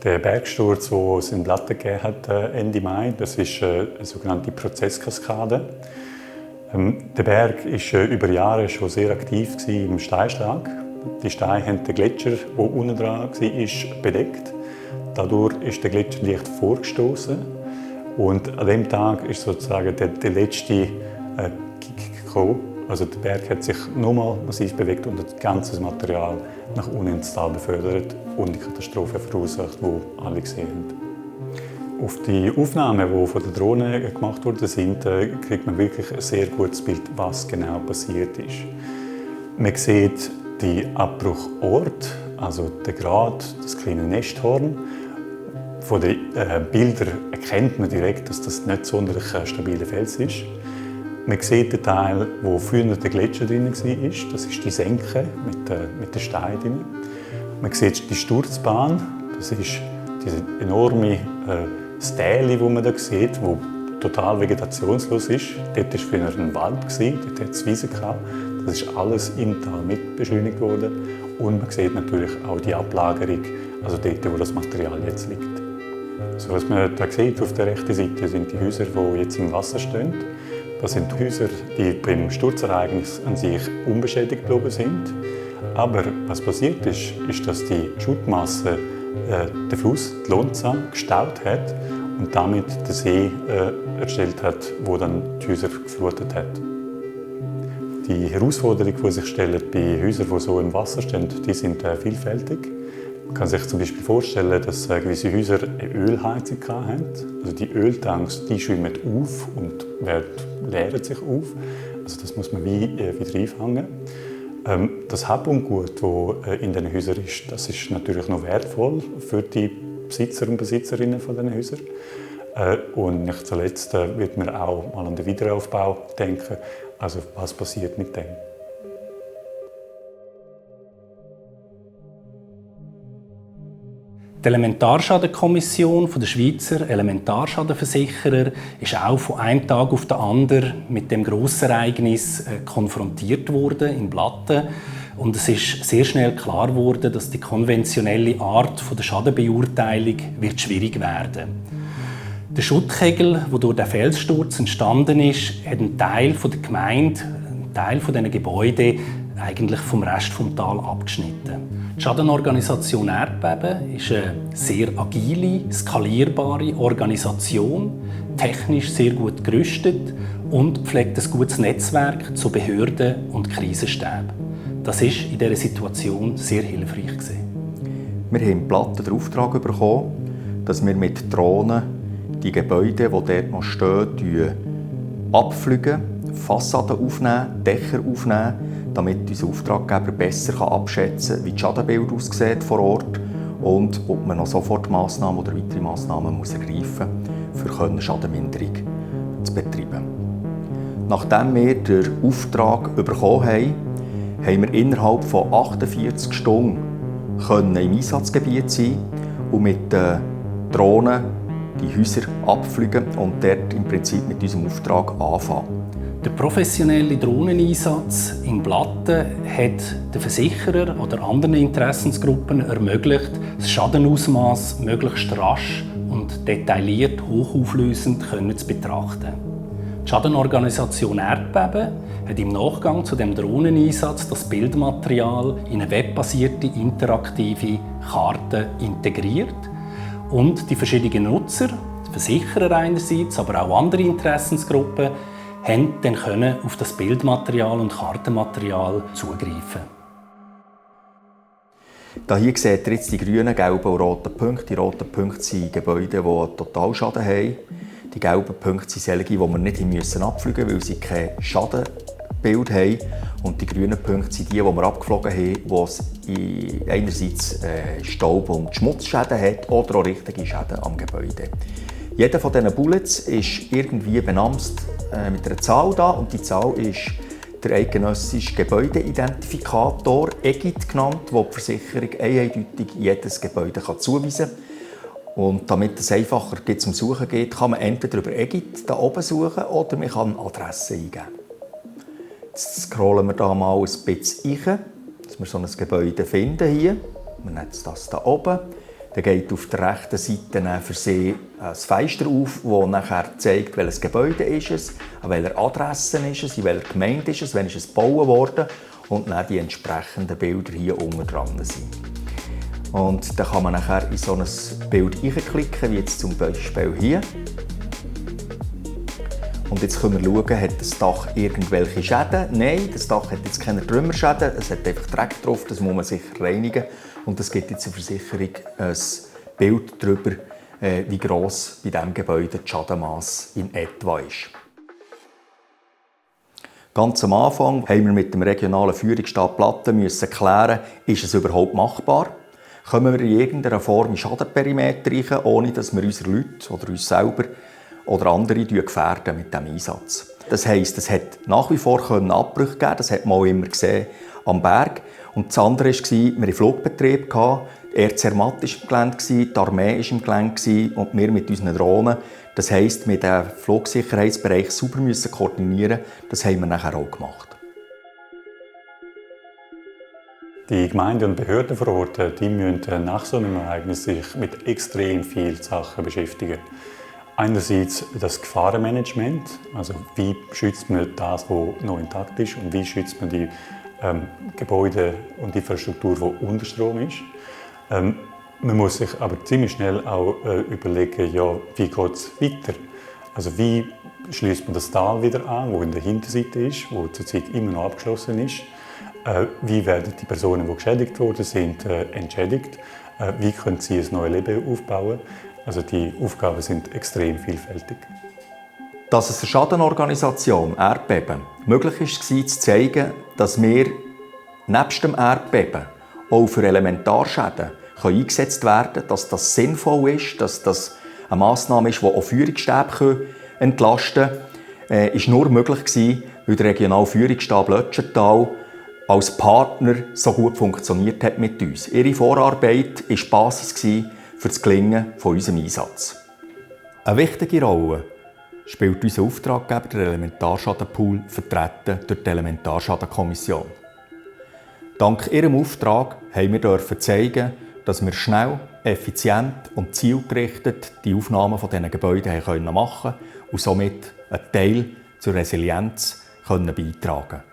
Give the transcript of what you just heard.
Der Bergsturz, den es in Blatten gegeben hat, Ende Mai, das ist eine sogenannte Prozesskaskade. Der Berg war über Jahre schon sehr aktiv im Steinschlag. Die Steine haben den Gletscher, der unten dran war, bedeckt. Dadurch ist der Gletscher leicht vorgestoßen. Und an dem Tag ist sozusagen der letzte Kick gekommen. Also der Berg hat sich nochmal massiv bewegt und das ganze Material nach unten ins Tal befördert und die Katastrophe verursacht, die alle gesehen haben. Auf die Aufnahmen, die von der Drohne gemacht wurden, kriegt man wirklich ein sehr gutes Bild, was genau passiert ist. Man sieht den Abbruchort, also den Grat, das kleine Nesthorn. Von den Bildern erkennt man direkt, dass das nicht sonderlich stabiler Fels ist. Man sieht den Teil, wo früher der Gletscher drin war. Das ist die Senke mit den Steinen drin. Man sieht die Sturzbahn. Das ist diese enorme Stele, die man da sieht, die total vegetationslos ist. Dort war früher ein Wald, dort hat es Wiesen gehabt. Das ist alles im Tal mit beschleunigt worden. Und man sieht natürlich auch die Ablagerung, also dort, wo das Material jetzt liegt. Also was man da sieht auf der rechten Seite, sind die Häuser, die jetzt im Wasser stehen. Das sind Häuser, die beim Sturzereignis an sich unbeschädigt geblieben sind. Aber was passiert ist, dass die Schuttmasse den Fluss, die Lonza, gestaut hat und damit den See erstellt hat, wo dann die Häuser geflutet hat. Die Herausforderungen, die sich stellen bei Häusern, die so im Wasser stehen, die sind vielfältig. Man kann sich zum Beispiel vorstellen, dass gewisse Häuser eine Ölheizung hatten. Also die Öltanks, die schwimmen auf und leeren sich auf. Also das muss man wieder einfangen. Das Hauptgut, das in diesen Häusern ist, das ist natürlich noch wertvoll für die Besitzer und Besitzerinnen von diesen Häusern. Und nicht zuletzt wird man auch mal an den Wiederaufbau denken. Also was passiert mit dem? Die Elementarschadenkommission der Schweizer Elementarschadenversicherer ist auch von einem Tag auf den anderen mit dem Grossereignis konfrontiert worden in Blatten. Und es ist sehr schnell klar geworden, dass die konventionelle Art der Schadenbeurteilung wird schwierig werden. Der Schuttkegel, der durch den Felssturz entstanden ist, hat einen Teil der Gemeinde, einen Teil dieser Gebäude eigentlich vom Rest des Tals abgeschnitten. Die Schadenorganisation Erdbeben ist eine sehr agile, skalierbare Organisation, technisch sehr gut gerüstet und pflegt ein gutes Netzwerk zu Behörden und Krisenstäben. Das war in dieser Situation sehr hilfreich. Wir haben in Platten den Auftrag bekommen, dass wir mit Drohnen die Gebäude, die dort noch stehen, abfliegen, Fassaden aufnehmen, Dächer aufnehmen, damit unser Auftraggeber besser abschätzen kann, wie die Schadenbilder aussehen vor Ort und ob man noch Sofortmaßnahmen oder weitere Massnahmen ergreifen muss, um Schadenminderung zu betreiben. Nachdem wir den Auftrag bekommen haben, haben wir innerhalb von 48 Stunden im Einsatzgebiet sein und mit den Drohnen die Häuser abfliegen und dort im Prinzip mit unserem Auftrag anfangen. Der professionelle Drohneneinsatz in Blatten hat den Versicherer oder anderen Interessensgruppen ermöglicht, das Schadenausmaß möglichst rasch und detailliert hochauflösend zu betrachten. Die Schadenorganisation Erdbeben hat im Nachgang zu dem Drohneneinsatz das Bildmaterial in eine webbasierte interaktive Karte integriert und die verschiedenen Nutzer, die Versicherer einerseits, aber auch andere Interessensgruppen, haben dann auf das Bildmaterial und Kartenmaterial zugreifen. Hier seht ihr jetzt die grünen, gelben und roten Punkte. Die roten Punkte sind Gebäude, die einen Totalschaden haben. Die gelben Punkte sind solche, die wir nicht abfliegen müssen, weil sie kein Schadenbild haben. Und die grünen Punkte sind die wir abgeflogen haben, wo es einerseits Staub- und Schmutzschäden hat oder auch richtige Schäden am Gebäude. Jeder von diesen Bullets ist irgendwie benamst mit einer Zahl da und die Zahl ist der eidgenössische Gebäudeidentifikator, EGID genannt, wo die Versicherung eindeutig jedes Gebäude zuweisen kann. Und damit es einfacher zum Suchen geht, kann man entweder über EGID da oben suchen oder man kann Adressen eingeben. Jetzt scrollen wir da mal ein bisschen rein, dass wir so ein Gebäude finden hier. Wir nehmen das da oben. Dann geht auf der rechten Seite für Sie ein Fenster auf, das nachher zeigt, welches Gebäude ist es, an welcher Adresse ist es, in welcher Gemeinde ist es, wann ist es gebaut worden und dann die entsprechenden Bilder hier unten dran sind. Und dann kann man nachher in so ein Bild reinklicken, wie jetzt zum Beispiel hier. Und jetzt können wir schauen, hat das Dach irgendwelche Schäden? Nein, das Dach hat jetzt keine Trümmerschäden, es hat einfach Dreck drauf, das muss man sicher reinigen. Und es gibt jetzt eine Versicherung ein Bild darüber, wie gross bei diesem Gebäude das Schadenmass in etwa ist. Ganz am Anfang haben wir mit dem regionalen Führungsstab Platten müssen klären, ist es überhaupt machbar? Kommen wir in irgendeiner Form in Schadenperimeter rein, ohne dass wir unsere Leute oder uns selber oder andere gefährden mit diesem Einsatz. Das heisst, es hat nach wie vor Abbrüche geben, das hat man auch immer gesehen am Berg. Und das andere war, wir hatten Flugbetrieb, die ERZ Zermatt war im Gelände, die Armee war im Gelände und wir mit unseren Drohnen. Das heisst, wir mussten den Flugsicherheitsbereich sauber koordinieren. Das haben wir nachher auch gemacht. Die Gemeinden und Behörden vor Ort, die müssen nach so einem Ereignis sich mit extrem vielen Sachen beschäftigen. Einerseits das Gefahrenmanagement, also wie schützt man das, was noch intakt ist, und wie schützt man die Gebäude und die Infrastruktur, die unter Strom ist. Man muss sich aber ziemlich schnell auch überlegen, ja, wie geht es weiter? Also wie schließt man das Tal wieder an, wo in der Hinterseite ist, wo zurzeit immer noch abgeschlossen ist? Wie werden die Personen, die geschädigt worden sind, entschädigt? Wie können sie ein neues Leben aufbauen? Also die Aufgaben sind extrem vielfältig. Dass es der Schadenorganisation Erdbeben möglich war, zu zeigen, dass wir nebst dem Erdbeben auch für Elementarschäden eingesetzt werden können, dass das sinnvoll ist, dass das eine Massnahme ist, die auch Führungsstäbe entlasten kann, ist nur möglich gewesen, weil der regionale Führungsstab Lötschental als Partner so gut funktioniert hat mit uns. Ihre Vorarbeit war die Basis für das Gelingen von unserem Einsatz. Eine wichtige Rolle spielt unser Auftraggeber, der Elementarschadenpool, vertreten durch die Elementarschadenkommission. Dank ihrem Auftrag dürfen wir zeigen, dass wir schnell, effizient und zielgerichtet die Aufnahmen von diesen Gebäuden machen können und somit einen Teil zur Resilienz beitragen können.